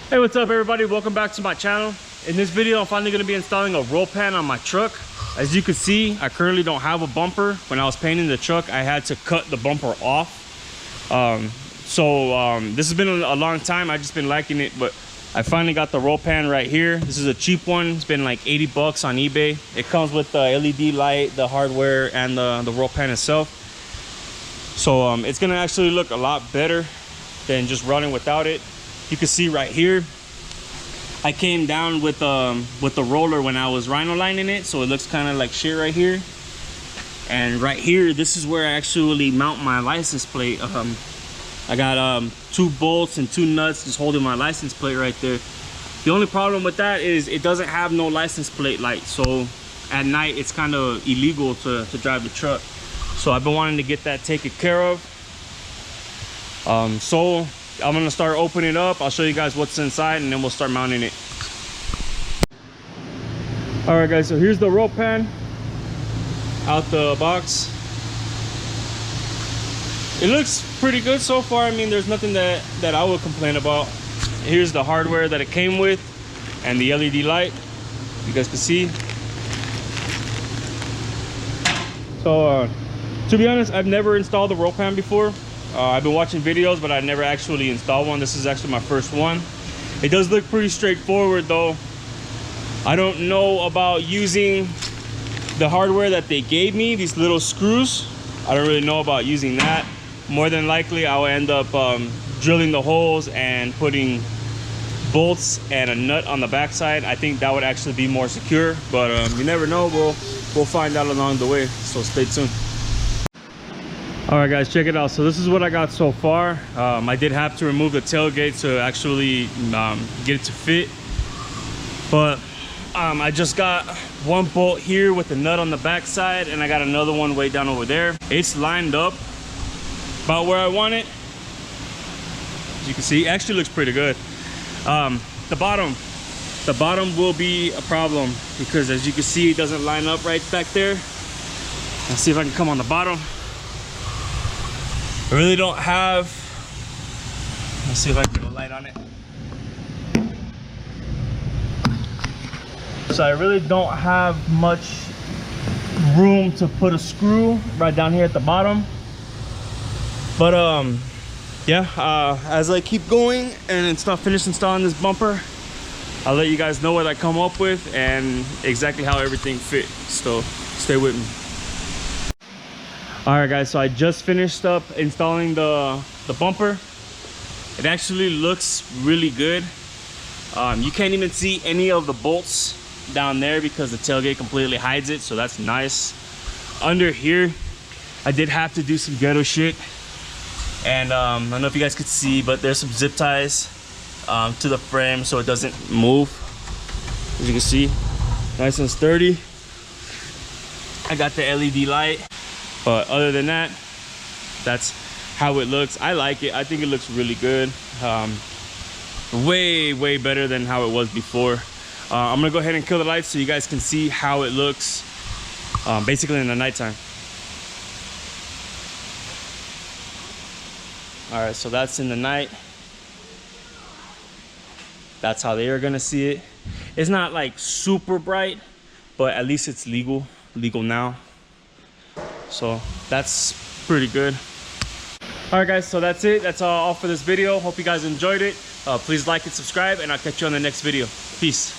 Hey, what's up everybody? Welcome back to my channel. In this video, I'm finally going to be installing a roll pan on my truck. As you can see, I currently don't have a bumper. When I was painting the truck, I had to cut the bumper off. This has been a long time. I've just been liking it, but I finally got the roll pan right here. This is a cheap one. It's been like 80 bucks on eBay. It comes with the LED light, the hardware, and the roll pan itself. So it's gonna actually look a lot better than just running without it. You can see right here, I came down with the roller when I was rhino lining it, so it looks kind of like shit right here. And right here, this is where I actually mount my license plate. I got 2 bolts and 2 nuts just holding my license plate right there. The only problem with that is it doesn't have no license plate light, so at night it's kind of illegal to drive the truck. So I've been wanting to get that taken care of. So I'm gonna start opening it up. I'll show you guys what's inside and then we'll start mounting it. All right guys, so here's the roll pan out the box. It looks pretty good so far. I mean, there's nothing that I would complain about. Here's the hardware that it came with and the LED light, you guys can see. So to be honest, I've never installed the roll pan before. I've been watching videos, but I never actually installed one. This is actually my first one. It does look pretty straightforward though. I don't know about using the hardware that they gave me, these little screws. I don't really know about using that. More than likely, I'll end up drilling the holes and putting bolts and a nut on the backside. I think that would actually be more secure, but you never know. We'll find out along the way, so stay tuned. All right guys, check it out. So this is what I got so far. I did have to remove the tailgate to actually get it to fit, but I just got 1 bolt here with the nut on the back side, and I got another one way down over there. It's lined up about where I want it. As you can see, it actually looks pretty good. The bottom will be a problem because as you can see, it doesn't line up right back there. Let's see if I can come on the bottom. I really don't have, let's see if I can get a light on it. So I really don't have much room to put a screw right down here at the bottom. But yeah, as I keep going and finish installing this bumper, I'll let you guys know what I come up with and exactly how everything fits. So stay with me. All right guys, so I just finished up installing the bumper. It actually looks really good. You can't even see any of the bolts down there because the tailgate completely hides it, so that's nice. Under here, I did have to do some ghetto shit, and I don't know if you guys could see, but there's some zip ties to the frame so it doesn't move. As you can see, nice and sturdy. I got the LED light. But other than that, that's how it looks. I like it. I think it looks really good. Way better than how it was before. I'm gonna go ahead and kill the lights so you guys can see how it looks basically in the nighttime. All right, so that's in the night. That's how they are gonna see it. It's not like super bright, but at least it's legal now. So that's pretty good. All right guys, so that's it. That's all for this video. Hope you guys enjoyed it. Please like and subscribe, and I'll catch you on the next video. Peace.